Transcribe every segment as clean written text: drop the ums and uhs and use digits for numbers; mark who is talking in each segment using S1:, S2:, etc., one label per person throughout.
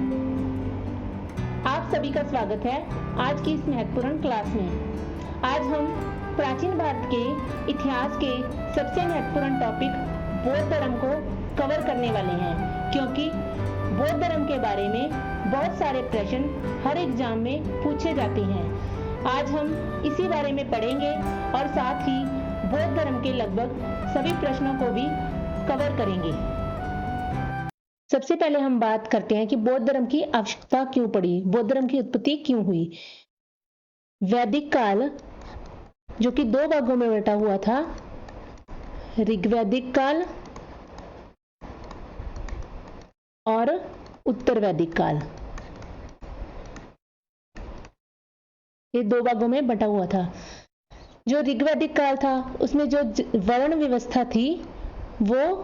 S1: आप सभी का स्वागत है आज की इस महत्वपूर्ण क्लास में। आज हम प्राचीन भारत के इतिहास के सबसे महत्वपूर्ण टॉपिक बौद्ध धर्म को कवर करने वाले हैं, क्योंकि बौद्ध धर्म के बारे में बहुत सारे प्रश्न हर एग्जाम में पूछे जाते हैं। आज हम इसी बारे में पढ़ेंगे और साथ ही बौद्ध धर्म के लगभग सभी प्रश्नों को भी कवर करेंगे। सबसे पहले हम बात करते हैं कि बौद्ध धर्म की आवश्यकता क्यों पड़ी, बौद्ध धर्म की उत्पत्ति क्यों हुई। वैदिक काल, जो कि दो भागों में बटा हुआ था, ऋग्वैदिक काल और उत्तर वैदिक काल, ये दो भागों में बटा हुआ था। जो ऋग्वैदिक काल था उसमें जो वर्ण व्यवस्था थी वो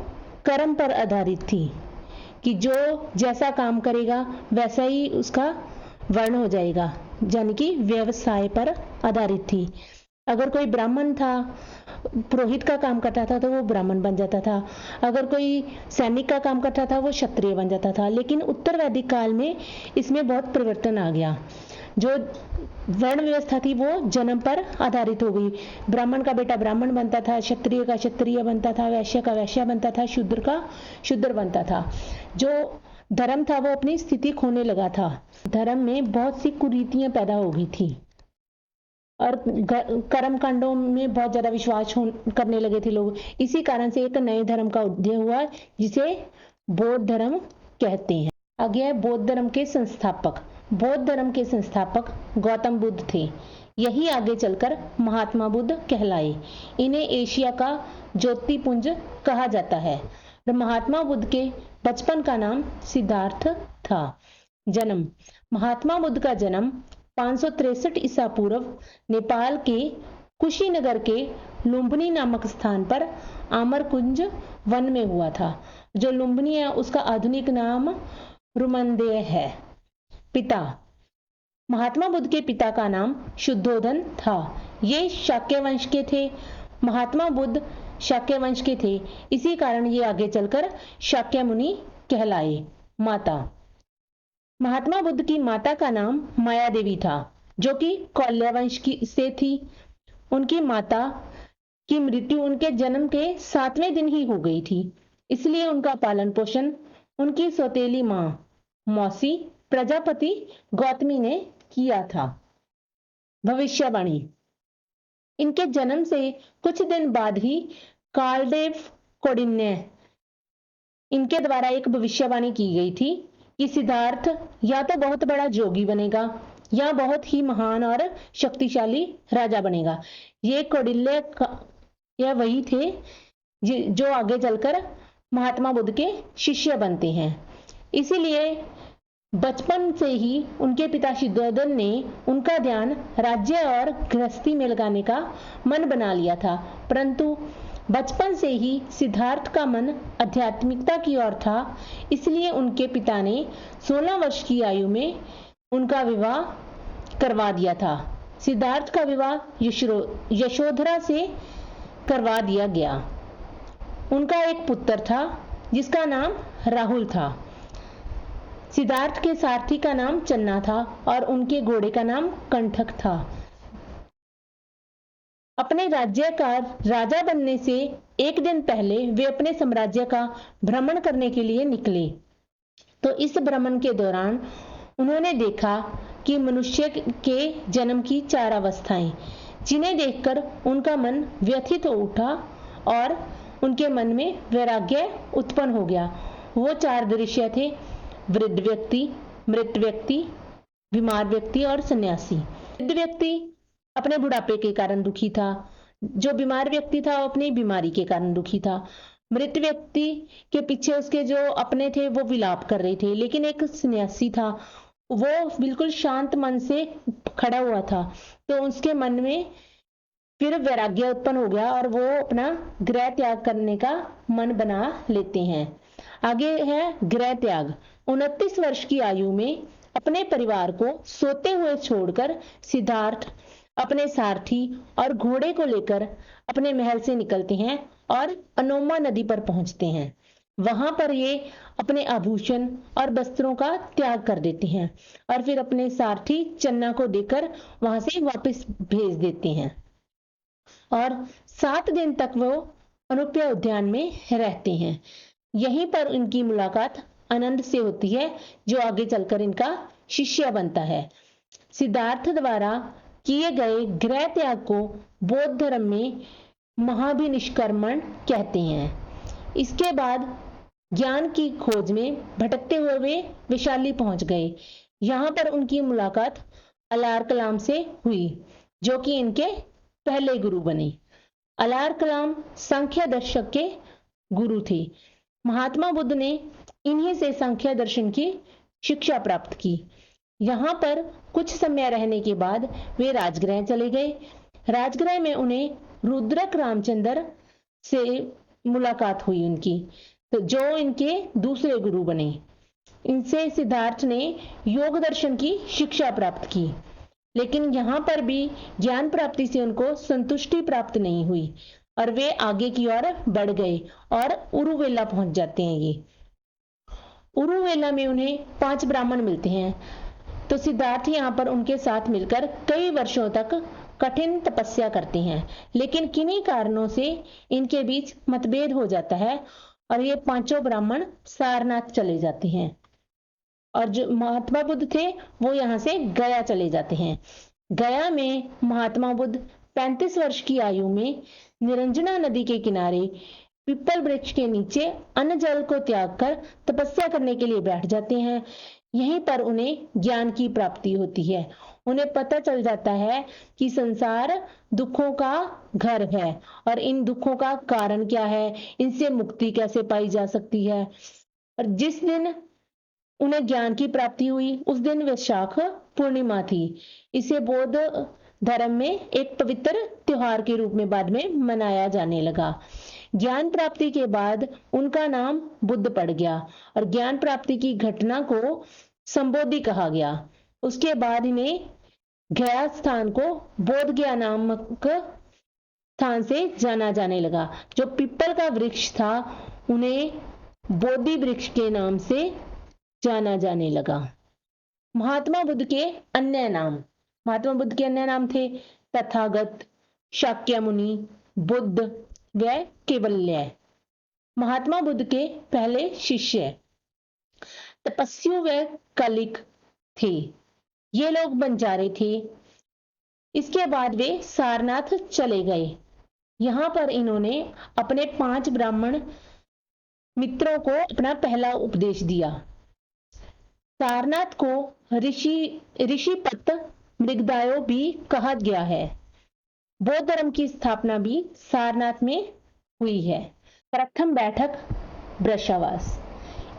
S1: कर्म पर आधारित थी, कि जो जैसा काम करेगा वैसा ही उसका वर्ण हो जाएगा, यानी कि व्यवसाय पर आधारित थी। अगर कोई ब्राह्मण था, पुरोहित का काम करता था तो वो ब्राह्मण बन जाता था, अगर कोई सैनिक का काम करता था वो क्षत्रिय बन जाता था। लेकिन उत्तर वैदिक काल में इसमें बहुत परिवर्तन आ गया। जो वर्ण व्यवस्था थी वो जन्म पर आधारित हो गई। ब्राह्मण का बेटा ब्राह्मण बनता था, क्षत्रिय का क्षत्रिय बनता था, वैश्य का वैश्य बनता था, शूद्र का शूद्र बनता था। जो धर्म था वो अपनी स्थिति खोने लगा था। धर्म में बहुत सी कुरीतियां पैदा हो गई थी और कर्म कांडों में बहुत ज्यादा विश्वास करने लगे थे लोग। इसी कारण से एक नए धर्म का उदय हुआ जिसे बौद्ध धर्म कहते हैं। आगे है बौद्ध धर्म के संस्थापक। बौद्ध धर्म के संस्थापक गौतम बुद्ध थे। यही आगे चलकर महात्मा बुद्ध कहलाए। इन्हें एशिया का ज्योतिपुंज कहा जाता है। महात्मा बुद्ध के बचपन का नाम सिद्धार्थ था। जन्म, महात्मा बुद्ध का जन्म 563 ईसा पूर्व नेपाल के कुशीनगर के लुम्बिनी नामक स्थान पर आमरकुंज वन में हुआ था। जो लुम्बिनी है उसका आधुनिक नाम रुमनदेय है। पिता, महात्मा बुद्ध के पिता का नाम शुद्धोधन था। ये शाक्य वंश के थे। महात्मा बुद्ध शाक्य वंश के थे, इसी कारण ये आगे चलकर शाक्य मुनि कहलाए। माता, महात्मा बुद्ध की माता का नाम माया देवी था, जो कि कौल्य वंश की से थी। उनकी माता की मृत्यु उनके जन्म के 7वें दिन ही हो गई थी, इसलिए उनका पालन पोषण उनकी सौतेली मां मौसी प्रजापति गौतमी ने किया था। भविष्यवाणी, इनके जन्म से कुछ दिन बाद ही कार्लडेव कौंडिन्य इनके द्वारा एक भविष्यवाणी की गई थी कि सिद्धार्थ या तो बहुत बड़ा योगी बनेगा या बहुत ही महान और शक्तिशाली राजा बनेगा। ये कौंडिन्य यह वही थे जो आगे चलकर महात्मा बुद्ध के शिष्य बनते हैं। इसीलिए बचपन से ही उनके पिता शुद्धोधन ने उनका ध्यान राज्य और गृहस्थी में लगाने का मन बना लिया था, परंतु बचपन से ही सिद्धार्थ का मन आध्यात्मिकता की ओर था। इसलिए उनके पिता ने 16 वर्ष की आयु में उनका विवाह करवा दिया था। सिद्धार्थ का विवाह यशोधरा से करवा दिया गया। उनका एक पुत्र था जिसका नाम राहुल था। सिद्धार्थ के सारथी का नाम चन्ना था और उनके घोड़े का नाम कंठक था। अपने राज्य का राजा बनने से एक दिन पहले वे अपने साम्राज्य का भ्रमण करने के लिए निकले। तो इस भ्रमण के दौरान उन्होंने देखा कि मनुष्य के जन्म की 4 अवस्थाएं, जिन्हें देखकर उनका मन व्यथित हो उठा और उनके मन में वैराग्य उत्पन्न हो गया। वो 4 दृश्य थे: वृद्ध व्यक्ति, मृत व्यक्ति, बीमार व्यक्ति और सन्यासी। वृद्ध व्यक्ति अपने बुढ़ापे के कारण दुखी था। जो बीमार व्यक्ति था वो अपनी बीमारी के कारण दुखी था। मृत व्यक्ति के पीछे उसके जो अपने थे वो विलाप कर रहे थे। लेकिन एक सन्यासी था, वो बिल्कुल शांत मन से खड़ा हुआ था, तो उसके मन में फिर वैराग्य उत्पन्न हो गया और वो अपना गृह त्याग करने का मन बना लेते हैं। आगे है गृह त्याग। 29 वर्ष की आयु में अपने परिवार को सोते हुए छोड़कर सिद्धार्थ अपने सारथी और घोड़े को लेकर अपने महल से निकलते हैं और अनोमा नदी पर पहुंचते हैं। वहां पर ये अपने आभूषण और वस्त्रों का त्याग कर देते हैं और फिर अपने सारथी चन्ना को देकर वहां से वापस भेज देते हैं और 7 दिन तक वो अनुप्रिया उद्यान में रहते हैं। यहीं पर इनकी मुलाकात आनंद से होती है, जो आगे चलकर इनका शिष्य बनता है। सिद्धार्थ द्वारा किए गए गृह त्याग को बौद्ध धर्म में महाभिनिष्क्रमण कहते हैं। इसके बाद ज्ञान की खोज में भटकते हुए वे वैशाली पहुंच गए। यहाँ पर उनकी मुलाकात अलार कलाम से हुई, जो कि इनके पहले गुरु बने। अलार कलाम सांख्य दर्शक के गुरु थे। महात्मा बुद्ध ने इन्हीं से सांख्य दर्शन की शिक्षा प्राप्त की। यहाँ पर कुछ समय रहने के बाद वे राजगृह चले गए। राजगृह में उन्हें रुद्रक रामचंद्र से मुलाकात हुई उनकी, तो जो इनके दूसरे गुरु बने। इनसे सिद्धार्थ ने योग दर्शन की शिक्षा प्राप्त की, लेकिन यहाँ पर भी ज्ञान प्राप्ति से उनको संतुष्टि प्राप्त नहीं हुई और वे आगे की ओर बढ़ गए और उरुवेला पहुंच जाते हैं। ये उरुवेला में उन्हें 5 ब्राह्मण मिलते हैं, तो सिद्धार्थ यहाँ पर उनके साथ मिलकर कई वर्षों तक कठिन तपस्या करते हैं, लेकिन किन्हीं कारणों से इनके बीच मतभेद हो जाता है और ये 5 ब्राह्मण सारनाथ चले जाते हैं और जो महात्मा बुद्ध थे वो यहाँ से गया चले जाते हैं। गया में महात्मा बुद्ध 35 वर्ष की आयु में निरंजना नदी के किनारे पीपल वृक्ष के नीचे अन्न जल को त्याग कर तपस्या करने के लिए बैठ जाते हैं। यहीं पर उन्हें ज्ञान की प्राप्ति होती है। उन्हें पता चल जाता है कि संसार दुखों का घर है और इन दुखों का कारण क्या है, इनसे मुक्ति कैसे पाई जा सकती है। और जिस दिन उन्हें ज्ञान की प्राप्ति हुई उस दिन वैशाख पूर्णिमा थी। इसे बौद्ध धर्म में एक पवित्र त्योहार के रूप में बाद में मनाया जाने लगा। ज्ञान प्राप्ति के बाद उनका नाम बुद्ध पड़ गया और ज्ञान प्राप्ति की घटना को संबोधि कहा गया। उसके बाद इन्हें गया स्थान को बोध गया नामक स्थान से जाना जाने लगा। जो पीपल का वृक्ष था उन्हें बोधि वृक्ष के नाम से जाना जाने लगा। महात्मा बुद्ध के अन्य नाम, महात्मा बुद्ध के अन्य नाम थे तथागत, शाक्यमुनि, बुद्ध व केवल्य। महात्मा बुद्ध के पहले शिष्य तपस्वी व कलिक थे। ये लोग बंजारे थे। इसके बाद वे सारनाथ चले गए। यहाँ पर इन्होंने अपने 5 ब्राह्मण मित्रों को अपना पहला उपदेश दिया। सारनाथ को ऋषिपत मृगदायो भी कहा गया है। बौद्ध धर्म की स्थापना भी सारनाथ में हुई है। प्रथम बैठक वृषावास।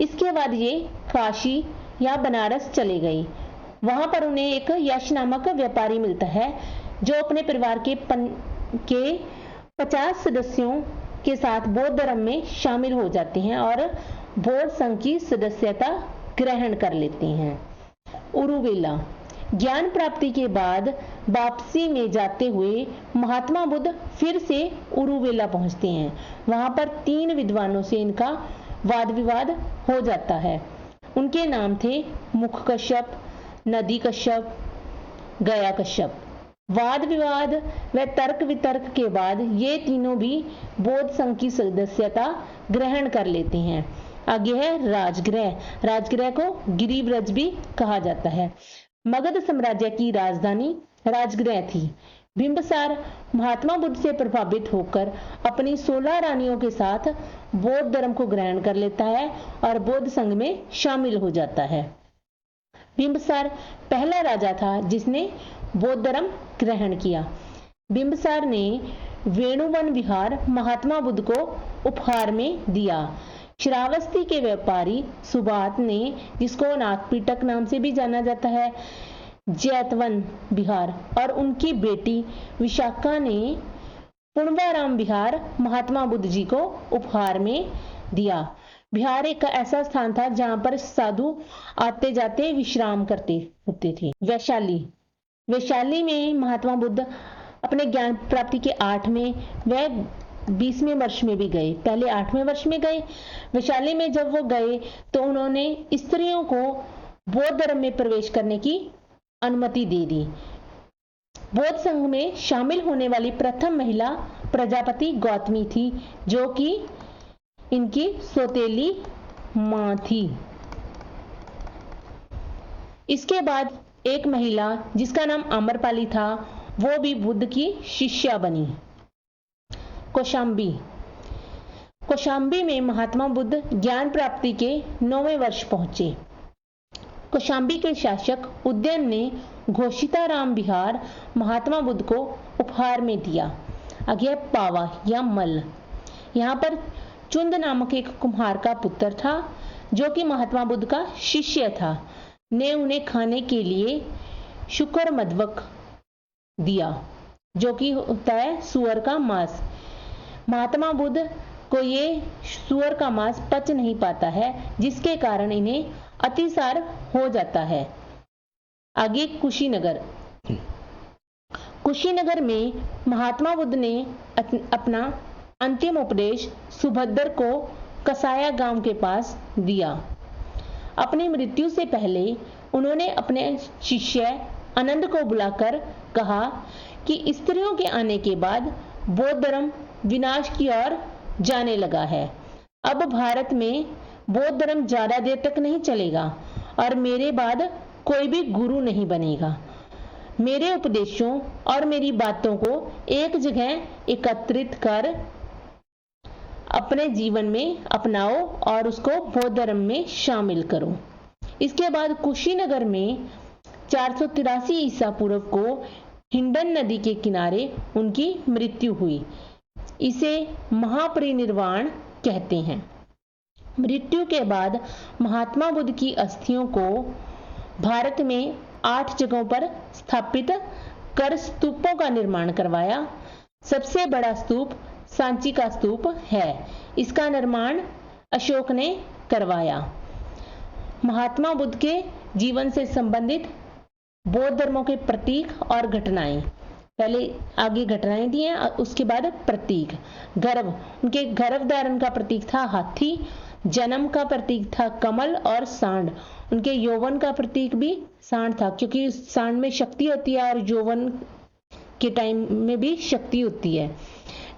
S1: इसके बाद ये काशी या बनारस चले गई। वहां पर उन्हें एक यश नामक व्यापारी मिलता है, जो अपने परिवार के 50 सदस्यों के साथ बौद्ध धर्म में शामिल हो जाते हैं और बौद्ध संघ की सदस्यता ग्रहण कर लेते हैं। उरुवेला। ज्ञान प्राप्ति के बाद वापसी में जाते हुए महात्मा बुद्ध फिर से उरुवेला पहुंचते हैं। वहां पर 3 विद्वानों से इनका वाद विवाद हो जाता है। उनके नाम थे मुख कश्यप, नदी कश्यप, गया कश्यप। वाद विवाद व तर्क वितर्क के बाद ये तीनों भी बौद्ध संघ की सदस्यता ग्रहण कर लेते हैं। आगे है राजगृह। राजगृह को गिरिव्रज भी कहा जाता है। मगध साम्राज्य की राजधानी राजगृह थी। बिंबसार महात्मा बुद्ध से प्रभावित होकर अपनी 16 रानियों के साथ बौद्ध धर्म को ग्रहण कर लेता है और बौद्ध संघ में शामिल हो जाता है। बिंबसार पहला राजा था जिसने बौद्ध धर्म ग्रहण किया। बिंबसार ने वेणुवन विहार महात्मा बुद्ध को उपहार में दिया। श्रावस्ती के व्यापारी सुबात ने, जिसको नागपिटक नाम से भी जाना जाता है, जैतवन विहार और उनकी बेटी विशाखा ने पुणवाराम विहार महात्मा बुद्ध जी को उपहार में दिया। विहार एक ऐसा स्थान था जहां पर साधु आते जाते विश्राम करते होते थे। वैशाली। वैशाली में महात्मा बुद्ध अपने ज्ञान प्राप्ति के 8वें व 20वें वर्ष में भी गए, पहले 8वें वर्ष में गए। वैशाली में जब वो गए तो उन्होंने स्त्रियों को बौद्ध धर्म में प्रवेश करने की अनुमति दे दी। बौद्ध संघ में शामिल होने वाली प्रथम महिला प्रजापति गौतमी थी, जो कि इनकी सौतेली मां थी। इसके बाद एक महिला जिसका नाम अमरपाली था, वो भी बुद्ध की शिष्या बनी। कौशाम्बी। कौशाम्बी में महात्मा बुद्ध ज्ञान प्राप्ति के 9वें वर्ष पहुंचे। कौशाम्बी के शासक उदयन ने घोषिताराम विहार महात्मा बुद्ध को उपहार में दिया। आगे पावा या मल। यहाँ पर चुंद नामक एक कुम्हार का पुत्र था, जो कि महात्मा बुद्ध का शिष्य था, ने उन्हें खाने के लिए शुक्र मदवक दिया, जो कि होता है सुअर का मांस। महात्मा बुद्ध को ये सुअर का मांस पच नहीं पाता है, जिसके कारण इन्हें अतिसार हो जाता है। आगे कुशीनगर। कुशीनगर में महात्मा बुद्ध ने अपना अंतिम उपदेश सुभद्र को कसाया गांव के पास दिया। अपनी मृत्यु से पहले उन्होंने अपने शिष्य आनंद को बुलाकर कहा कि स्त्रियों के आने के बाद बौद्ध धर्म विनाश की ओर जाने लगा है। अब भारत में बौद्ध धर्म ज्यादा देर तक नहीं चलेगा और मेरे बाद कोई भी गुरु नहीं बनेगा। मेरे उपदेशों और मेरी बातों को एक जगह एकत्रित कर अपने जीवन में अपनाओ और उसको बौद्ध धर्म में शामिल करो। इसके बाद कुशीनगर में 483 ईसा पूर्व को हिंडन नदी के किनारे उनकी मृत्यु हुई। इसे महापरिनिर्वाण कहते हैं। मृत्यु के बाद महात्मा बुद्ध की अस्थियों को भारत में 8 जगहों पर स्थापित कर स्तूपों का निर्माण करवाया। सबसे बड़ा स्तूप सांची का स्तूप है। इसका निर्माण अशोक ने करवाया। महात्मा बुद्ध के जीवन से संबंधित बौद्ध धर्मों के प्रतीक और घटनाएं। पहले आगे घटनाएं दी हैं, उसके बाद प्रतीक। गर्भ, उनके गर्भ धारण का प्रतीक था हाथी। जन्म का प्रतीक था कमल और सांड। उनके यौवन का प्रतीक भी सांड था, क्योंकि सांड में शक्ति होती है और यौवन के टाइम में भी शक्ति होती है।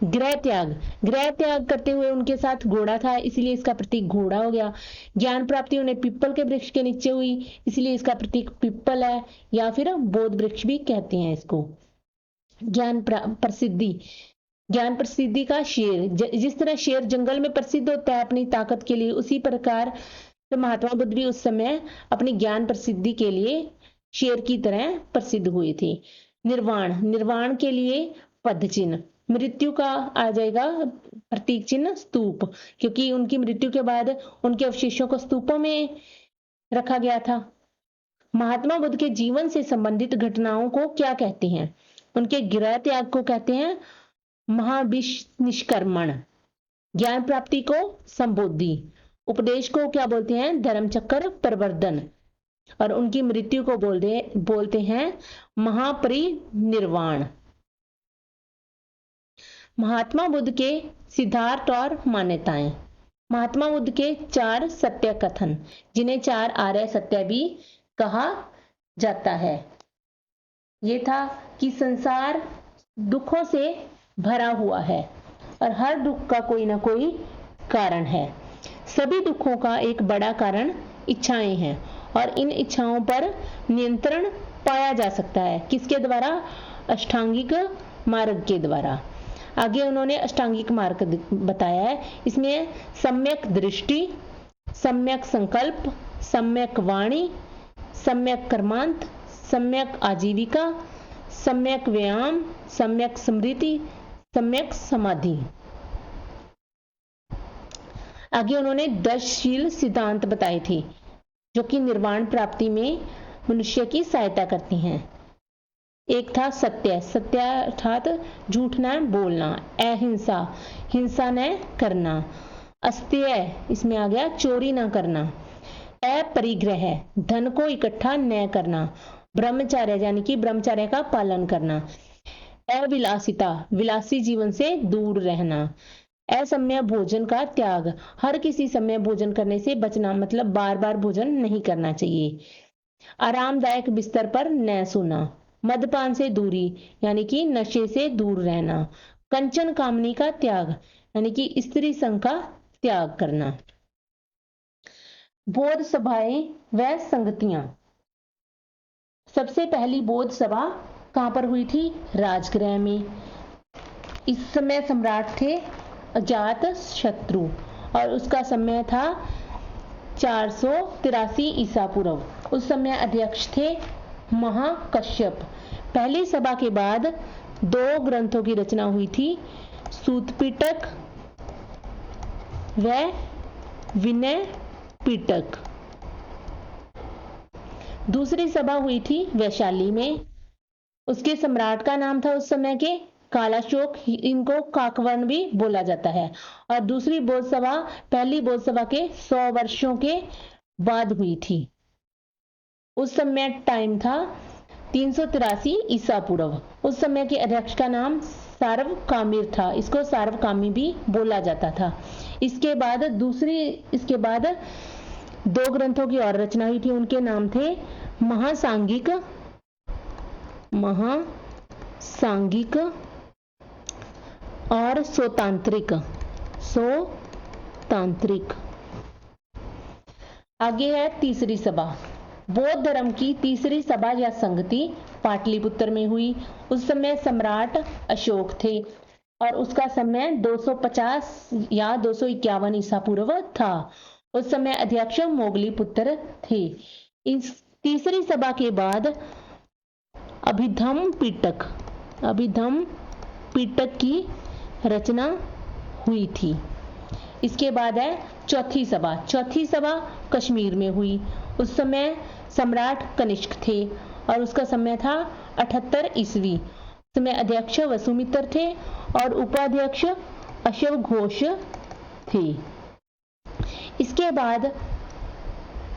S1: गृह त्याग करते हुए उनके साथ घोड़ा था, इसलिए इसका प्रतीक घोड़ा हो गया। ज्ञान प्राप्ति उन्हें पीपल के वृक्ष के नीचे हुई, इसलिए इसका प्रतीक पीपल है, या फिर बोध वृक्ष भी कहते हैं इसको। ज्ञान प्रसिद्धि का शेर। जिस तरह शेर जंगल में प्रसिद्ध होता है अपनी ताकत के लिए, उसी प्रकार तो महात्मा बुद्ध भी उस समय अपनी ज्ञान प्रसिद्धि के लिए शेर की तरह प्रसिद्ध हुए थे। निर्वाण के लिए पद चिन्ह। मृत्यु का आ जाएगा प्रतीक चिन्ह स्तूप, क्योंकि उनकी मृत्यु के बाद उनके अवशेषों को स्तूपों में रखा गया था। महात्मा बुद्ध के जीवन से संबंधित घटनाओं को क्या कहते हैं? उनके गृह त्याग को कहते हैं महाविनिष्क्रमण। ज्ञान प्राप्ति को संबोधि। उपदेश को क्या बोलते हैं? धर्मचक्र प्रवर्धन। और उनकी मृत्यु को बोलते हैं महापरिनिर्वाण। महात्मा बुद्ध के सिद्धांत और मान्यताएं। महात्मा बुद्ध के 4 सत्य कथन, जिन्हें 4 आर्य सत्य भी कहा जाता है। ये था कि संसार दुखों से भरा हुआ है और हर दुख का कोई ना कोई कारण है। सभी दुखों का एक बड़ा कारण इच्छाएं हैं और इन इच्छाओं पर नियंत्रण पाया जा सकता है। किसके द्वारा? अष्टांगिक मार्ग के द्वारा। आगे उन्होंने अष्टांगिक मार्ग बताया है। इसमें सम्यक दृष्टि, सम्यक संकल्प, सम्यक वाणी, सम्यक कर्मांत, सम्यक आजीविका, सम्यक व्यायाम, सम्यक स्मृति, सम्यक समाधि। आगे उन्होंने 10 शील सिद्धांत बताए थे, जो कि निर्वाण प्राप्ति में मनुष्य की सहायता करती हैं। एक था सत्य अर्थात झूठ न बोलना। अहिंसा, हिंसा न करना। अस्तेय, इसमें आ गया चोरी न करना। अपरिग्रह, धन को इकट्ठा न करना। ब्रह्मचर्य यानी कि ब्रह्मचर्य का पालन करना। अविलासिता, विलासी जीवन से दूर रहना। असमय भोजन का त्याग, हर किसी समय भोजन करने से बचना, मतलब बार बार भोजन नहीं करना चाहिए। आरामदायक बिस्तर पर न सोना। मद्यपान से दूरी, यानी कि नशे से दूर रहना। कंचन कामनी का त्याग, यानी कि स्त्री संग का त्याग करना। बोध सभाएं व संगतियां। सबसे पहली बोध सभा कहां पर हुई थी? राजगृह में। इस समय सम्राट थे अजात शत्रु और उसका समय था 483 ईसा पूर्व। उस समय अध्यक्ष थे महाकश्यप। पहली सभा के बाद 2 ग्रंथों की रचना हुई थी, सूत पिटक व विनय पिटक। दूसरी सभा हुई थी वैशाली में। उसके सम्राट का नाम था उस समय के कालाशोक, इनको काकवर्ण भी बोला जाता है। और दूसरी बौद्ध सभा पहली बौद्ध सभा के 100 वर्षों के बाद हुई थी। उस समय टाइम था 383 ईसा पूर्व। उस समय के अध्यक्ष का नाम सार्वकामिर था, इसको सार्वकामी भी बोला जाता था। इसके बाद 2 ग्रंथों की और रचना हुई थी, उनके नाम थे महासांगिक और सोतांत्रिक। आगे है तीसरी सभा। बौद्ध धर्म की तीसरी सभा या संगति पाटलिपुत्र में हुई। उस समय सम्राट अशोक थे और उसका समय 250 या 251 ईसा पूर्व था। उस समय अध्यक्ष मोगली पुत्र थे। इस तीसरी सभा के बाद अभिधम पिटक की रचना हुई थी। इसके बाद है चौथी सभा कश्मीर में हुई। उस समय सम्राट कनिष्क थे और उसका समय था 78 ईस्वी। उस समय अध्यक्ष वसुमित्र थे और उपाध्यक्ष अशव घोष थे। इसके बाद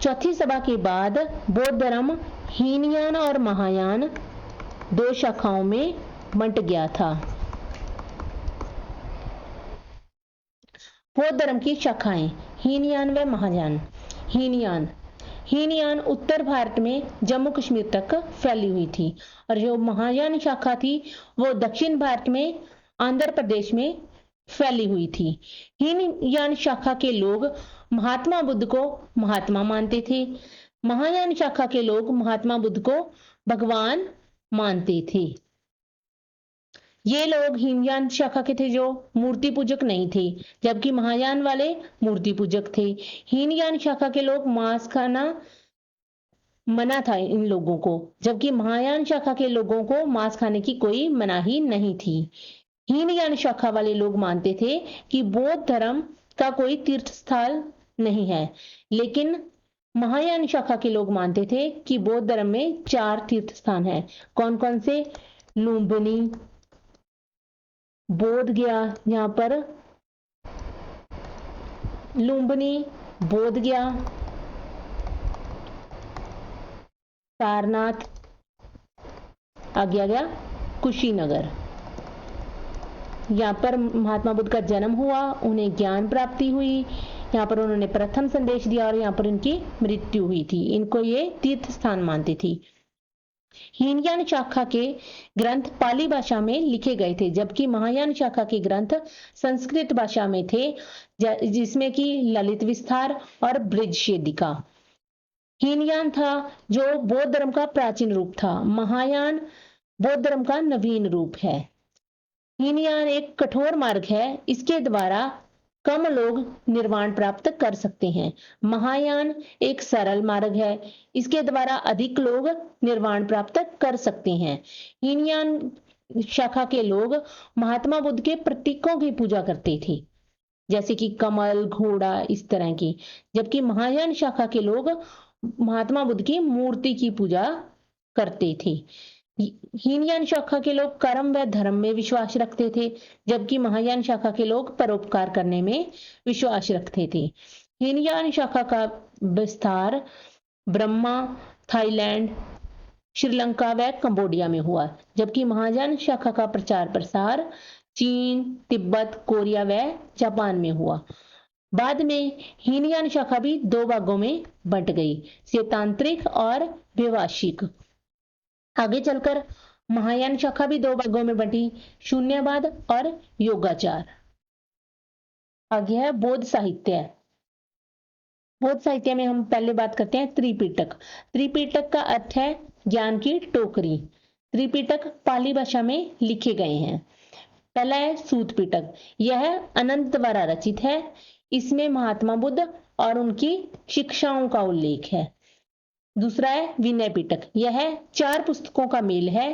S1: चौथी सभा के बाद बौद्ध धर्म हीनयान और महायान 2 शाखाओं में बंट गया था। बौद्ध धर्म की शाखाएं हीनयान व महायान। हीनयान उत्तर भारत में जम्मू कश्मीर तक फैली हुई थी और जो महायान शाखा थी वो दक्षिण भारत में आंध्र प्रदेश में फैली हुई थी। हीनयान शाखा के लोग महात्मा बुद्ध को महात्मा मानते थे। महायान शाखा के लोग महात्मा बुद्ध को भगवान मानते थे। ये लोग हीनयान शाखा के थे जो मूर्ति पूजक नहीं थे, जबकि महायान वाले मूर्ति पूजक थे। हीनयान शाखा के लोग मांस खाना मना था इन लोगों को, जबकि महायान शाखा के लोगों को मांस खाने की कोई मनाही नहीं थी। हीनयान शाखा वाले लोग मानते थे कि बौद्ध धर्म का कोई तीर्थ स्थल नहीं है, लेकिन महायान शाखा के लोग मानते थे कि बौद्ध धर्म में 4 तीर्थ स्थान हैं। कौन कौन से? लुम्बिनी, बोध गया, यहाँ पर लुम्बिनी, बोध गया, सारनाथ, आगे आ गया कुशीनगर। यहाँ पर महात्मा बुद्ध का जन्म हुआ, उन्हें ज्ञान प्राप्ति हुई, यहाँ पर उन्होंने प्रथम संदेश दिया और यहाँ पर उनकी मृत्यु हुई थी। इनको ये तीर्थ स्थान मानती थी। हीनयान शाखा के ग्रंथ पाली भाषा में लिखे गए थे, जबकि महायान शाखा के ग्रंथ संस्कृत भाषा में थे, जिसमें कि ललित विस्तार और बृहज्छेदिका। हीनयान था जो बौद्ध धर्म का प्राचीन रूप था। महायान बौद्ध धर्म का नवीन रूप है। हीनयान एक कठोर मार्ग है, इसके द्वारा कम लोग निर्वाण प्राप्त कर सकते हैं। महायान एक सरल मार्ग है, इसके द्वारा अधिक लोग निर्वाण प्राप्त कर सकते हैं। हीनयान शाखा के लोग महात्मा बुद्ध के प्रतीकों की पूजा करते थे, जैसे कि कमल, घोड़ा, इस तरह की, जबकि महायान शाखा के लोग महात्मा बुद्ध की मूर्ति की पूजा करते थे। हीनयान शाखा के लोग कर्म व धर्म में विश्वास रखते थे, जबकि महायान शाखा के लोग परोपकार करने में विश्वास रखते थे। हीनयान शाखा का विस्तार ब्रह्मा, थाईलैंड, श्रीलंका व कंबोडिया में हुआ, जबकि महायान शाखा का प्रचार प्रसार चीन, तिब्बत, कोरिया व जापान में हुआ। बाद में हीनयान शाखा भी दो भागों में बंट गई, सिद्धांतिक और व्यवहारिक। आगे चलकर महायान शाखा भी दो भागों में बंटी, शून्यवाद और योगाचार। आगे है बौद्ध साहित्य। बौद्ध साहित्य में हम पहले बात करते हैं त्रिपिटक। त्रिपिटक का अर्थ है ज्ञान की टोकरी। त्रिपिटक पाली भाषा में लिखे गए हैं। पहला है सूत पिटक, यह अनंत द्वारा रचित है। इसमें महात्मा बुद्ध और उनकी शिक्षाओं का उल्लेख है। दूसरा है विनय पिटक, यह 4 पुस्तकों का मेल है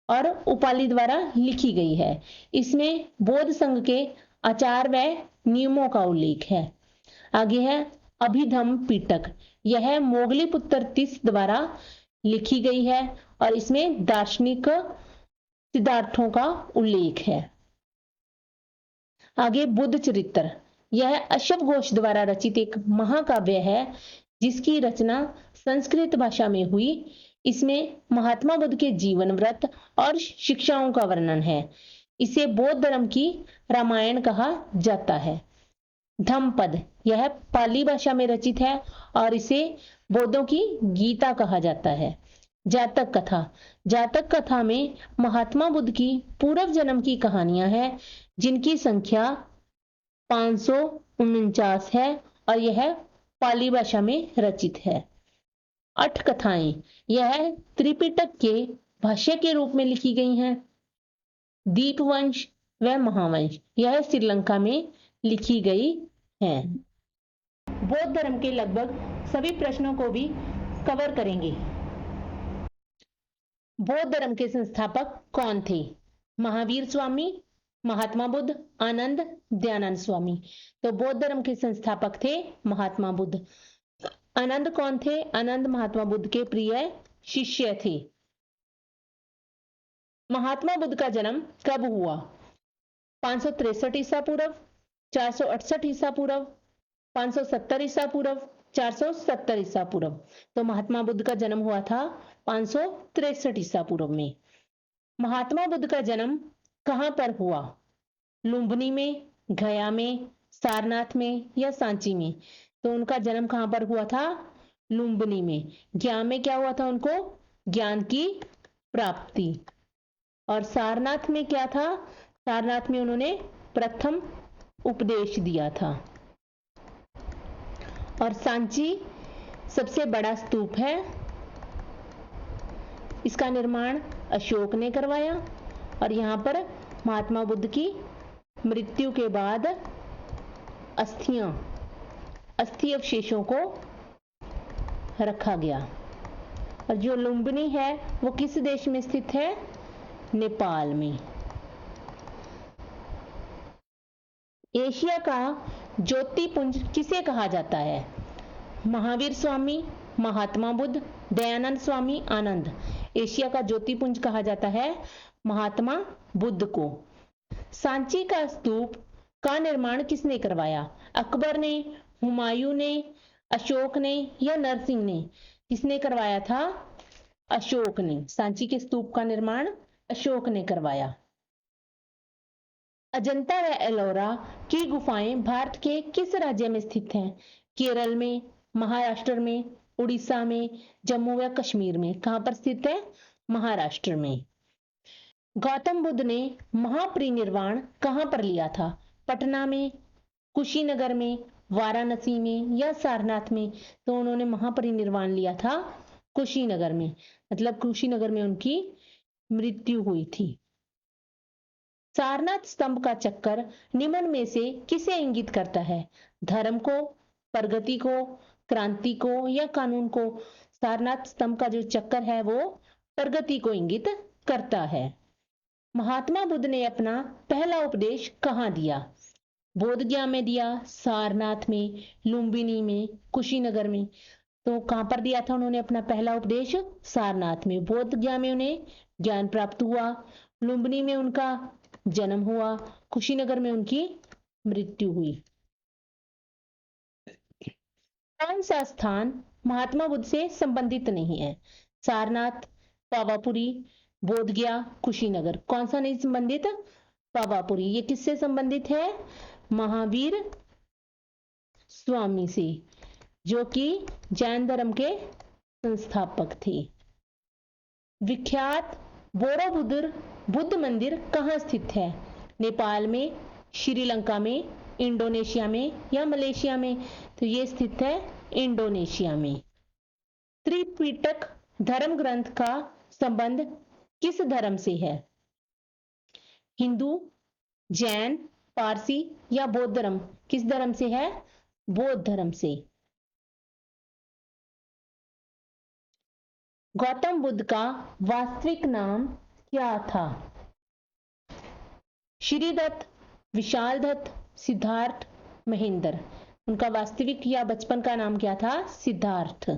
S1: और उपालि द्वारा लिखी गई है। इसमें बौद्ध संघ के आचार व नियमों का उल्लेख है। आगे है अभिधम्म पिटक, यह मोगली पुत्र तीस द्वारा लिखी गई है और इसमें दार्शनिक सिद्धांतों का उल्लेख है। आगे बुद्ध चरित्र, यह अश्व घोष द्वारा रचित एक महाकाव्य है जिसकी रचना संस्कृत भाषा में हुई। इसमें महात्मा बुद्ध के जीवन व्रत और शिक्षाओं का वर्णन है। इसे बौद्ध धर्म की रामायण कहा जाता है। धम्मपद, यह पाली भाषा में रचित है और इसे बौद्धों की गीता कहा जाता है। जातक कथा, जातक कथा में महात्मा बुद्ध की पूर्व जन्म की कहानियां हैं जिनकी संख्या 549 है और यह पाली भाषा में रचित है। अठ कथाएं, यह त्रिपिटक के भाष्य के रूप में लिखी गई हैं। दीपवंश व महावंश, यह श्रीलंका में लिखी गई हैं। बौद्ध धर्म के लगभग सभी प्रश्नों को भी कवर करेंगे। बौद्ध धर्म के संस्थापक कौन थे? महावीर स्वामी, महात्मा बुद्ध, आनंद, दयानंद स्वामी। तो बौद्ध धर्म के संस्थापक थे महात्मा बुद्ध। आनंद कौन थे? आनंद महात्मा बुद्ध के प्रिय शिष्य थे। महात्मा बुद्ध का जन्म कब हुआ? 563 ईसा पूर्व, 468 ईसा पूर्व, 570 ईसा पूर्व, 470 ईसा पूर्व। तो महात्मा बुद्ध का जन्म हुआ था 563 ईसा पूर्व में। महात्मा बुद्ध का जन्म कहां पर हुआ? लुम्बिनी में, गया में, सारनाथ में या सांची में? तो उनका जन्म कहां पर हुआ था? लुम्बिनी में। गया में क्या हुआ था उनको? ज्ञान की प्राप्ति। और सारनाथ में क्या था? सारनाथ में उन्होंने प्रथम उपदेश दिया था। और सांची सबसे बड़ा स्तूप है, इसका निर्माण अशोक ने करवाया और यहां पर महात्मा बुद्ध की मृत्यु के बाद अस्थि अवशेषों को रखा गया। और जो लुम्बिनी है वो किस देश में स्थित है? नेपाल में। एशिया का ज्योतिपुंज किसे कहा जाता है? महावीर स्वामी, महात्मा बुद्ध, दयानंद स्वामी, आनंद। एशिया का ज्योतिपुंज कहा जाता है महात्मा बुद्ध को। सांची का स्तूप का निर्माण किसने करवाया? अकबर ने, हुमायूं ने, अशोक ने या नरसिंह ने? किसने करवाया था? अशोक ने। सांची के स्तूप का निर्माण अशोक ने करवाया। अजंता व एलोरा की गुफाएं भारत के किस राज्य में स्थित हैं? केरल में, महाराष्ट्र में, उड़ीसा में, जम्मू व कश्मीर में। कहां पर स्थित है? महाराष्ट्र में। गौतम बुद्ध ने महापरिनिर्वाण कहां पर लिया था? पटना में, कुशीनगर में, वाराणसी में या सारनाथ में? तो उन्होंने महापरिनिर्वाण लिया था कुशीनगर में, मतलब कुशीनगर में उनकी मृत्यु हुई थी। सारनाथ स्तंभ का चक्कर निम्न में से किसे इंगित करता है? धर्म को, प्रगति को, क्रांति को या कानून को? सारनाथ स्तंभ का जो चक्कर है वो प्रगति को इंगित करता है। महात्मा बुद्ध ने अपना पहला उपदेश कहां दिया? बोध गया में दिया, सारनाथ में, लुम्बिनी में, कुशीनगर में। तो कहां पर दिया था उन्होंने अपना पहला उपदेश? सारनाथ में। बोध गया में उन्हें ज्ञान प्राप्त हुआ, लुम्बिनी में उनका जन्म हुआ, कुशीनगर में उनकी मृत्यु हुई। कौन सा स्थान महात्मा बुद्ध से संबंधित नहीं है? सारनाथ, पावापुरी, बोधगया, कुशीनगर। कौन सा नहीं संबंधित? पावापुरी। ये किससे संबंधित है? महावीर स्वामी से, जो कि जैन धर्म के संस्थापक थे। विख्यात बोरोबुदुर बुद्ध मंदिर कहाँ स्थित है? नेपाल में, श्रीलंका में, इंडोनेशिया में या मलेशिया में? तो ये स्थित है इंडोनेशिया में। त्रिपिटक धर्म ग्रंथ का संबंध किस धर्म से है? हिंदू, जैन, पारसी या बौद्ध धर्म? किस धर्म से है? बौद्ध धर्म से। गौतम बुद्ध का वास्तविक नाम क्या था? श्रीदत्त, विशालदत्त, सिद्धार्थ, महेंद्र। उनका वास्तविक या बचपन का नाम क्या था? सिद्धार्थ।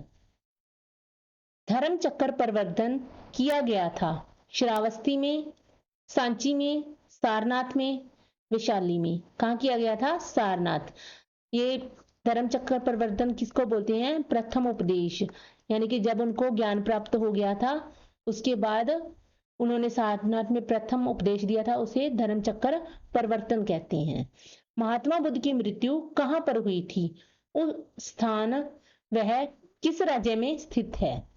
S1: धर्म चक्र प्रवर्तन किया गया था श्रावस्ती में, सांची में, सारनाथ में, वैशाली में। कहाँ किया गया था? सारनाथ। ये धर्म चक्र प्रवर्तन किसको बोलते हैं? प्रथम उपदेश, यानी कि जब उनको ज्ञान प्राप्त हो गया था उसके बाद उन्होंने सारनाथ में प्रथम उपदेश दिया था, उसे धर्म चक्र प्रवर्तन कहते हैं। महात्मा बुद्ध की मृत्यु कहाँ पर हुई थी? उस स्थान वह किस राज्य में स्थित है?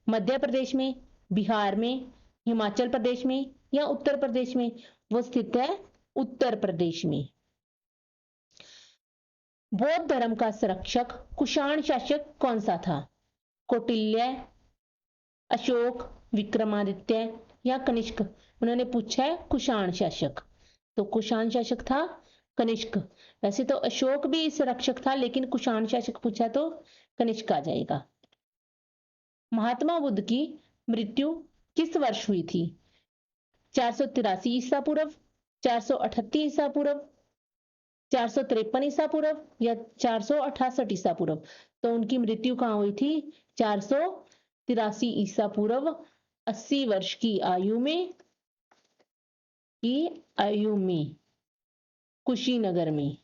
S1: मध्य प्रदेश में, बिहार में, हिमाचल प्रदेश में या उत्तर प्रदेश में? वो स्थित है उत्तर प्रदेश में। बौद्ध धर्म का संरक्षक कुषाण शासक कौन सा था? कौटिल्य, अशोक, विक्रमादित्य या कनिष्क? उन्होंने पूछा है कुषाण शासक, तो कुषाण शासक था कनिष्क। वैसे तो अशोक भी संरक्षक था, लेकिन कुषाण शासक पूछा तो कनिष्क आ जाएगा। महात्मा बुद्ध की मृत्यु किस वर्ष हुई थी? 483 ईसा पूर्व, 438 ईसा पूर्व, 453 ईसा पूर्व या 468 ईसा पूर्व? तो उनकी मृत्यु कहाँ हुई थी? 483 ईसा पूर्व, 80 वर्ष की आयु में कुशीनगर में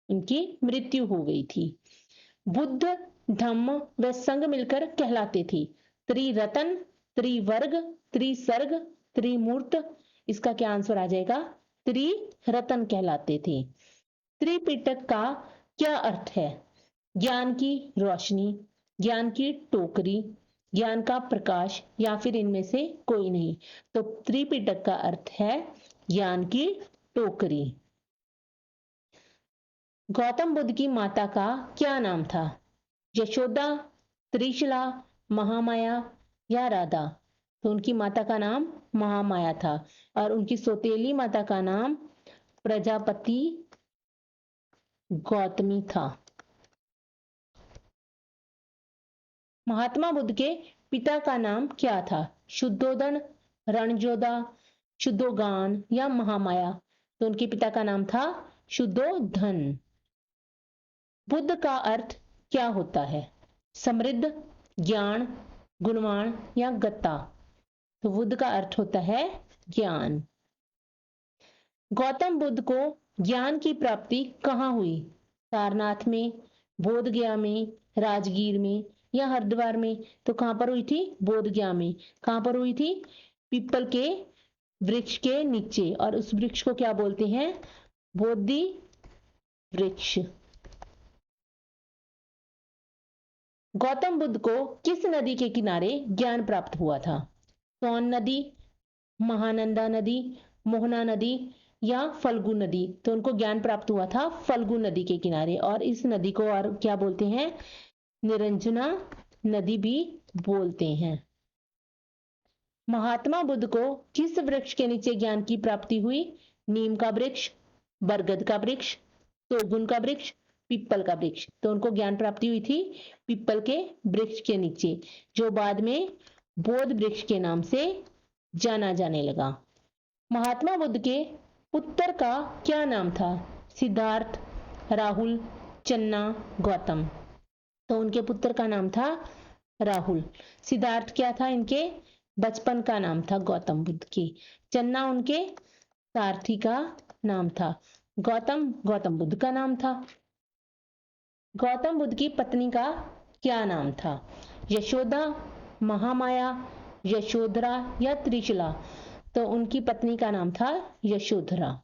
S1: उनकी मृत्यु हो गई थी। बुद्ध, धम्म व संघ मिलकर कहलाते थे त्रिरत्न, त्रिवर्ग, त्रिसर्ग, त्रिमूर्त। इसका क्या आंसर आ जाएगा? त्रिरत्न कहलाते थे। त्रिपिटक का क्या अर्थ है? ज्ञान की रोशनी, ज्ञान की टोकरी, ज्ञान का प्रकाश या फिर इनमें से कोई नहीं? तो त्रिपिटक का अर्थ है ज्ञान की टोकरी। गौतम बुद्ध की माता का क्या नाम था? यशोदा, त्रिशला, महामाया या राधा? तो उनकी माता का नाम महामाया था और उनकी सौतेली माता का नाम प्रजापति गौतमी था। महात्मा बुद्ध के पिता का नाम क्या था? शुद्धोधन, रणजोधा, शुद्धोगान या महामाया? तो उनके पिता का नाम था शुद्धोधन। बुद्ध का अर्थ क्या होता है? समृद्ध, ज्ञान, गुणवान या गत्ता? तो बुद्ध का अर्थ होता है ज्ञान। गौतम बुद्ध को ज्ञान की प्राप्ति कहाँ हुई? सारनाथ में, बोधगया में, राजगीर में या हरिद्वार में? तो कहां पर हुई थी? बोधगया में। कहां पर हुई थी? पीपल के वृक्ष के नीचे, और उस वृक्ष को क्या बोलते हैं? बोधि वृक्ष। गौतम बुद्ध को किस नदी के किनारे ज्ञान प्राप्त हुआ था? सोन नदी, महानंदा नदी, मोहना नदी या फल्गु नदी? तो उनको ज्ञान प्राप्त हुआ था फल्गु नदी के किनारे, और इस नदी को और क्या बोलते हैं? निरंजना नदी भी बोलते हैं। महात्मा बुद्ध को किस वृक्ष के नीचे ज्ञान की प्राप्ति हुई? नीम का वृक्ष, बरगद का वृक्ष, शोगुन का वृक्ष, पीपल का वृक्ष? तो उनको ज्ञान प्राप्ति हुई थी पीपल के वृक्ष के नीचे, जो बाद में बोध वृक्ष के नाम से जाना जाने लगा। महात्मा बुद्ध के पुत्र का क्या नाम था? सिद्धार्थ, राहुल, चन्ना, गौतम? तो उनके पुत्र का नाम था राहुल। सिद्धार्थ क्या था? इनके बचपन का नाम था गौतम बुद्ध की। चन्ना उनके सारथी का नाम था। गौतम गौतम बुद्ध का नाम था। गौतम बुद्ध की पत्नी का क्या नाम था? यशोदा, महामाया, यशोधरा या त्रिशला? तो उनकी पत्नी का नाम था यशोधरा।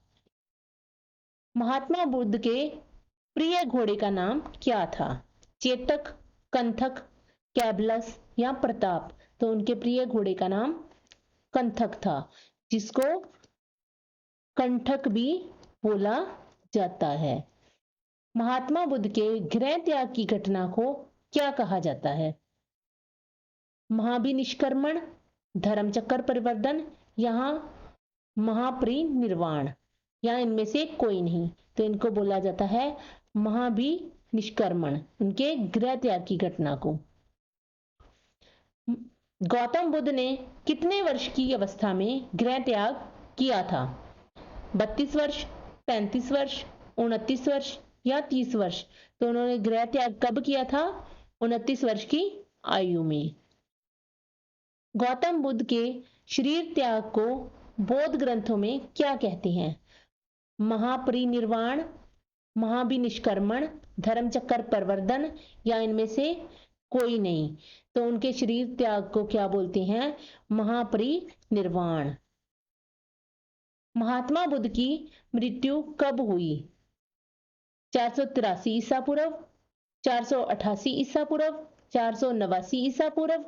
S1: महात्मा बुद्ध के प्रिय घोड़े का नाम क्या था? चेतक, कंथक, कैबलस या प्रताप? तो उनके प्रिय घोड़े का नाम कंथक था, जिसको कंठक भी बोला जाता है। महात्मा बुद्ध के गृह त्याग की घटना को क्या कहा जाता है? महाभिनिष्क्रमण, धर्मचक्र परिवर्तन या महापरिनिर्वाण, या इनमें से कोई नहीं? तो इनको बोला जाता है महाभिनिष्क्रमण, उनके गृह त्याग की घटना को। गौतम बुद्ध ने कितने वर्ष की अवस्था में गृह त्याग किया था? 32 वर्ष, 35 वर्ष, 29 वर्ष या 30 वर्ष? तो उन्होंने गृह त्याग कब किया था? 29 वर्ष की आयु में। गौतम बुद्ध के शरीर त्याग को बौद्ध ग्रंथों में क्या कहते हैं? महापरिनिर्वाण, महाभिनिष्क्रमण, धर्मचक्र प्रवर्तन या इनमें से कोई नहीं? तो उनके शरीर त्याग को क्या बोलते हैं? महापरिनिर्वाण। महात्मा बुद्ध की मृत्यु कब हुई? 483 ईसा पूर्व, 488 ईसा पूर्व, 489 ईसा पूर्व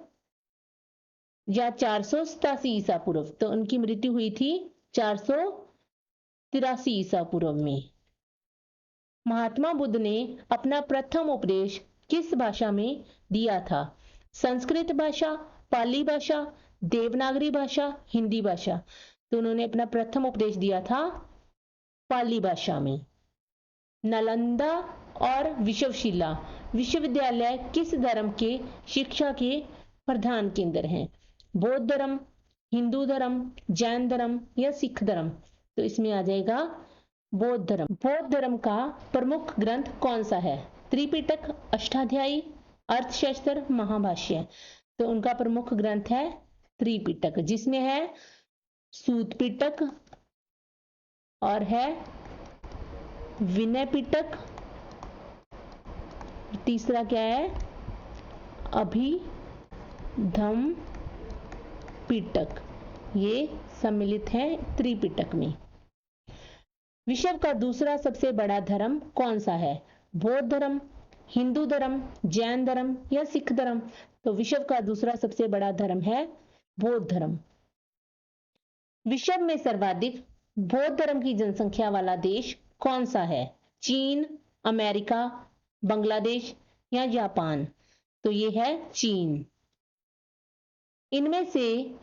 S1: या 487 ईसा पूर्व? तो उनकी मृत्यु हुई थी 483 ईसा पूर्व में। महात्मा बुद्ध ने अपना प्रथम उपदेश किस भाषा में दिया था? संस्कृत भाषा, पाली भाषा, देवनागरी भाषा, हिंदी भाषा? तो उन्होंने अपना प्रथम उपदेश दिया था पाली भाषा में। नालंदा और विश्वशिला विश्वविद्यालय किस धर्म के शिक्षा के प्रधान केंद्र हैं? बौद्ध धर्म, हिंदू धर्म, जैन धर्म या सिख धर्म? तो इसमें आ जाएगा बौद्ध धर्म। बौद्ध धर्म का प्रमुख ग्रंथ कौन सा है? त्रिपिटक, अष्टाध्यायी, अर्थशास्त्र, महाभाष्य? तो उनका प्रमुख ग्रंथ है त्रिपिटक, जिसमें है सूत पिटक और है विनय पिटक, तीसरा क्या है? अभिधम पिटक। ये सम्मिलित है त्रिपिटक में। विश्व का दूसरा सबसे बड़ा धर्म कौन सा है? बौद्ध धर्म, हिंदू धर्म, जैन धर्म या सिख धर्म? तो विश्व का दूसरा सबसे बड़ा धर्म है बौद्ध धर्म। विश्व में सर्वाधिक बौद्ध धर्म की जनसंख्या वाला देश कौन सा है? चीन, अमेरिका, बांग्लादेश या जापान? तो ये है चीन। इनमें से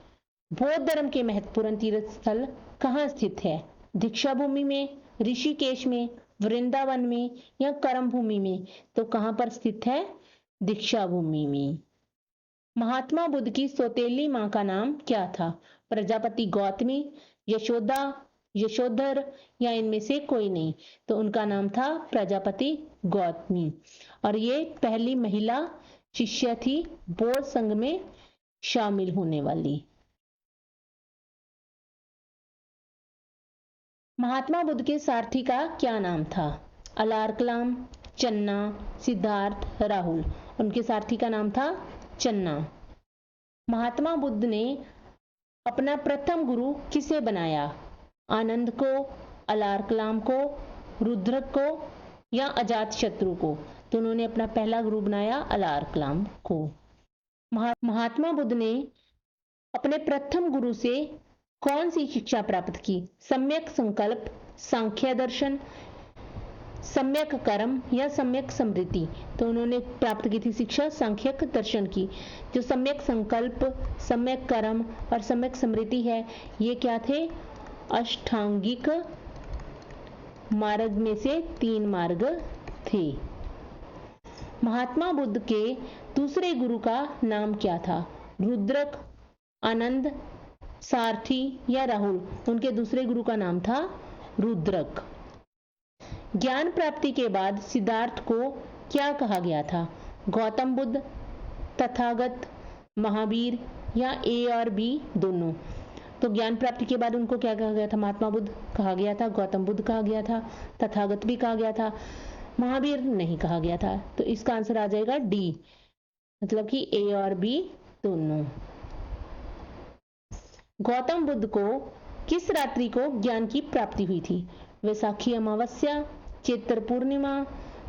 S1: बौद्ध धर्म के महत्वपूर्ण तीर्थ स्थल कहाँ स्थित है? दीक्षा भूमि में, ऋषिकेश में, वृंदावन में या कर्म भूमि में? तो कहां पर स्थित है? दीक्षा भूमि में। महात्मा बुद्ध की सौतेली मां का नाम क्या था? प्रजापति गौतमी, यशोदा, यशोधर या इनमें से कोई नहीं? तो उनका नाम था प्रजापति गौतमी, और ये पहली महिला शिष्य थी बौद्ध संघ में शामिल होने वाली। महात्मा बुद्ध के सारथी का क्या नाम था? अलारकलाम, चन्ना, सिद्धार्थ, राहुल? उनके सारथी का नाम था चन्ना। महात्मा बुद्ध ने अपना प्रथम गुरु किसे बनाया? आनंद को, अलारकलाम को, रुद्रक को या अजात शत्रु को? तो उन्होंने अपना पहला गुरु बनाया अलारकलाम को। महात्मा बुद्ध ने अपने प्रथम गुरु से कौन सी शिक्षा प्राप्त की? सम्यक संकल्प, सांख्य दर्शन, सम्यक कर्म या सम्यक स्मृति? तो उन्होंने प्राप्त की थी शिक्षा सांख्यक दर्शन की। जो सम्यक संकल्प, सम्यक कर्म और सम्यक स्मृति है, ये क्या थे? अष्टांगिक मार्ग में से 3 मार्ग थे। महात्मा बुद्ध के दूसरे गुरु का नाम क्या था? रुद्रक, आनंद, सारथी या राहुल? उनके दूसरे गुरु का नाम था रुद्रक। ज्ञान प्राप्ति के बाद सिद्धार्थ को क्या कहा गया था? गौतम बुद्ध, तथागत, महावीर या ए और बी दोनों? तो ज्ञान प्राप्ति के बाद उनको क्या कहा गया था? महात्मा बुद्ध कहा गया था, गौतम बुद्ध कहा गया था, तथागत भी कहा गया था, महावीर नहीं कहा गया था। तो इसका आंसर आ जाएगा डी, मतलब कि ए और बी दोनों। गौतम बुद्ध को किस रात्रि को ज्ञान की प्राप्ति हुई थी? वैसाखी अमावस्या, चैत्र पूर्णिमा,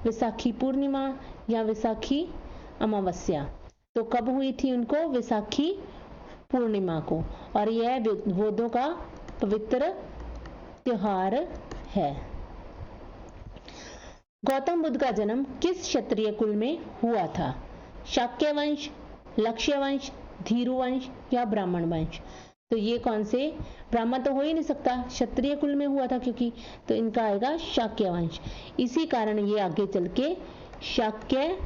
S1: वैसाखी पूर्णिमा या वैसाखी अमावस्या? तो कब हुई थी उनको? वैसाखी पूर्णिमा को। और यह बौद्धों का पवित्र त्योहार है। गौतम बुद्ध का जन्म किस क्षत्रिय कुल में हुआ था? शाक्य वंश, लक्ष्य वंश, धीरू वंश या ब्राह्मण वंश? तो ये कौन से? ब्राह्मण तो हो ही नहीं सकता, क्षत्रिय कुल में हुआ था क्योंकि, तो इनका आएगा शाक्य वंश। इसी कारण ये आगे चल के शाक्य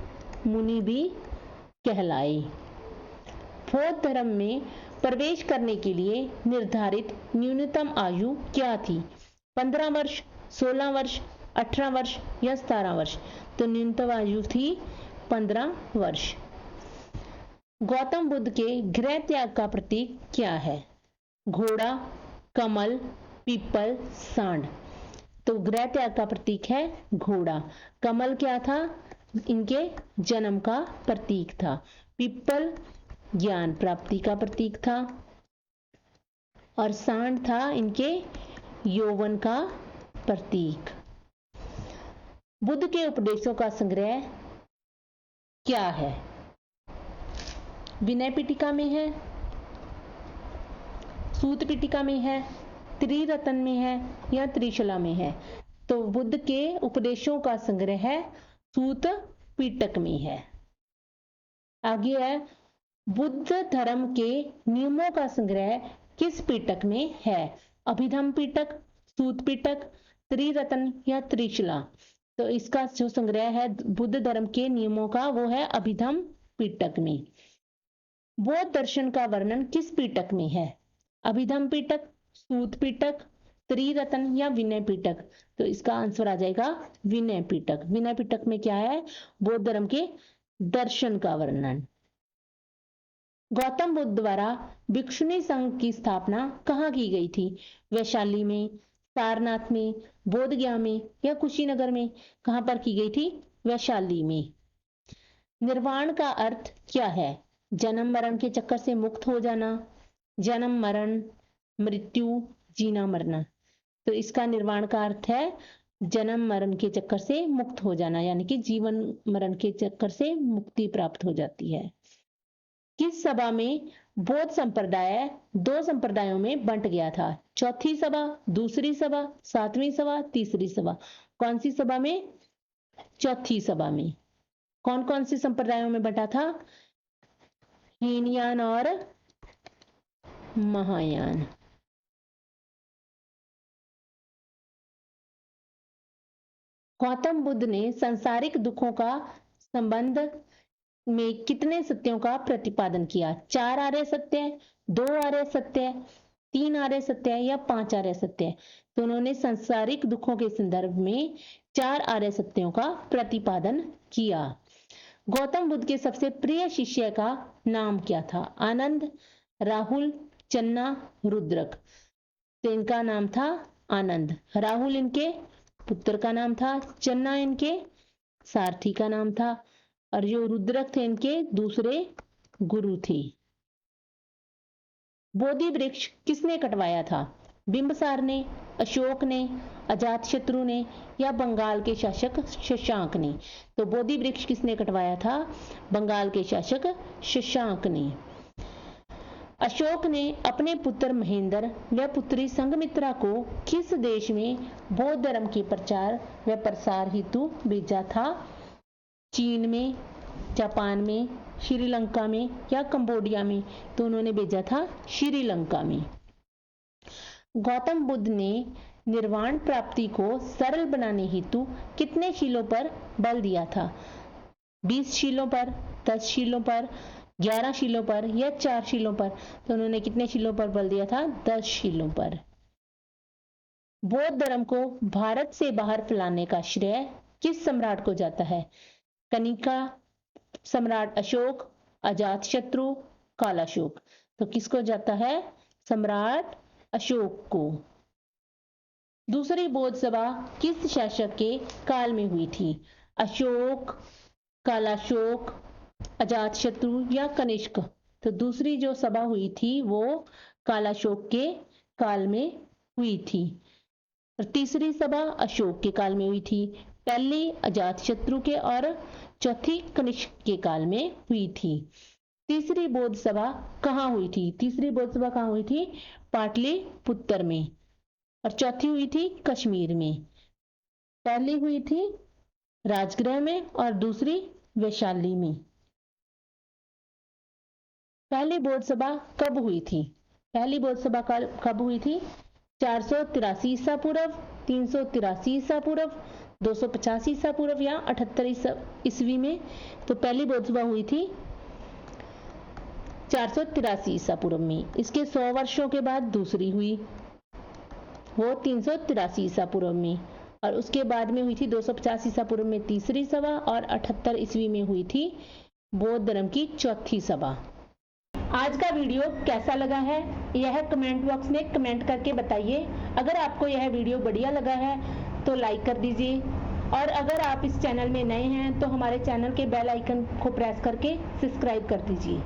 S1: मुनि भी कहलाए। बौद्ध धर्म में प्रवेश करने के लिए निर्धारित न्यूनतम आयु क्या थी? 15 वर्ष, 16 वर्ष, 18 वर्ष या 17 वर्ष? तो न्यूनतम आयु थी 15 वर्ष। गौतम बुद्ध के गृह त्याग का प्रतीक क्या है? घोड़ा, कमल, पीपल, सांड? तो गृह त्याग का प्रतीक है घोड़ा। कमल क्या था? इनके जन्म का प्रतीक था। पीपल ज्ञान प्राप्ति का प्रतीक था और सांड था इनके यौवन का प्रतीक। बुद्ध के उपदेशों का संग्रह क्या है? विनय पिटका में है, सूत पिटका में है, त्रिरत्न में है या त्रिशला में है? तो बुद्ध के उपदेशों का संग्रह सूत पिटक में है। आगे है बुद्ध धर्म के नियमों का संग्रह किस पिटक में है? अभिधम्म पिटक, सूत पिटक, त्रिरत्न या त्रिशला? तो इसका जो संग्रह है बुद्ध धर्म के नियमों का वो है अभिधम्म पिटक में। बौद्ध दर्शन का वर्णन किस पिटक में है? अभिधम्म पिटक, सूत पिटक, त्रिरत्न या विनय पिटक? तो इसका आंसर आ जाएगा विनय पिटक। विनय पिटक में क्या है? बौद्ध धर्म के दर्शन का वर्णन। गौतम बुद्ध द्वारा भिक्षुणी संघ की स्थापना कहाँ की गई थी? वैशाली में, सारनाथ में, बोधगया में या कुशीनगर में? कहां पर की गई थी? वैशाली में। निर्वाण का अर्थ क्या है? जन्म मरण के चक्कर से मुक्त हो जाना, जन्म मरण, मृत्यु, जीना मरना? तो इसका निर्वाण का अर्थ है जन्म मरण के चक्कर से मुक्त हो जाना, यानी कि जीवन मरण के चक्कर से मुक्ति प्राप्त हो जाती है। किस सभा में बौद्ध संप्रदाय 2 संप्रदायों में बंट गया था? चौथी सभा, दूसरी सभा, 7वीं सभा, तीसरी सभा? कौन सी सभा में? चौथी सभा में। कौन कौन से संप्रदायों में बंटा था? हीनयान और महायान। गौतम बुद्ध ने सांसारिक दुखों का संबंध में कितने सत्यों का प्रतिपादन किया? 4 आर्य सत्य, 2 आर्य सत्य, 3 आर्य सत्य या 5 आर्य सत्य? तो उन्होंने सांसारिक दुखों के संदर्भ में 4 आर्य सत्यों का प्रतिपादन किया। गौतम बुद्ध के सबसे प्रिय शिष्य का नाम क्या था? आनंद, राहुल, चन्ना, रुद्रक? तो इनका नाम था आनंद। राहुल इनके पुत्र का नाम था, चन्ना इनके सारथी का नाम था और जो रुद्रक थे इनके दूसरे गुरु थे। बोधि वृक्ष किसने कटवाया था? बिंबसार ने, अशोक ने, अजातशत्रु ने या बंगाल के शासक शशांक ने? तो बोधि वृक्ष किसने कटवाया था? बंगाल के शासक शशांक ने। अशोक ने अपने पुत्र महेंद्र व पुत्री संघमित्रा को किस देश में बौद्ध धर्म के प्रचार व प्रसार हेतु भेजा था? चीन में, जापान में, श्रीलंका में या कंबोडिया में? तो उन्होंने भेजा था श्रीलंका में। गौतम बुद्ध ने निर्वाण प्राप्ति को सरल बनाने हेतु कितने शीलों पर बल दिया था? 20 शीलों पर, 10 शीलों पर, 11 शीलों पर या 4 शीलों पर? तो उन्होंने कितने शीलों पर बल दिया था? 10 शीलों पर। बौद्ध धर्म को भारत से बाहर फैलाने का श्रेय किस सम्राट को जाता है? कनिका, सम्राट अशोक, अजातशत्रु, कालाशोक? तो किसको जाता है? सम्राट अशोक को। दूसरी बौद्ध सभा किस शासक के काल में हुई थी? अशोक, कालाशोक, अजातशत्रु या कनिष्क? तो दूसरी जो सभा हुई थी वो कालाशोक के काल में हुई थी। और तीसरी सभा अशोक के काल में हुई थी। पहली अजातशत्रु के और चौथी कनिष्क के काल में हुई थी। तीसरी बौद्ध सभा कहाँ हुई थी? तीसरी बौद्ध सभा कहाँ हुई थी? पाटलिपुत्र में। और चौथी हुई थी कश्मीर में। पहली हुई थी राजगृह में और दूसरी वैशाली में। पहली बौद्ध सभा कब हुई थी? पहली बौद्ध सभा कब हुई थी? 483 ईसा पूर्व, 383 ईसा पूर्व, 285 ईसा पूर्व या 78 ईस्वी में। तो पहली बौद्ध सभा हुई थी 483 ईसा पूर्व में। इसके 100 वर्षों के बाद दूसरी हुई, वो 383 ईसा पूर्व में। और उसके बाद में हुई थी 250 ईसा पूर्व में तीसरी सभा और 78 ईस्वी में हुई थी बौद्ध धर्म की चौथी सभा। आज का वीडियो कैसा लगा है यह कमेंट बॉक्स में कमेंट करके बताइए। अगर आपको यह वीडियो बढ़िया लगा है तो लाइक कर दीजिए, और अगर आप इस चैनल में नए हैं तो हमारे चैनल के बेल आइकन को प्रेस करके सब्सक्राइब कर दीजिए।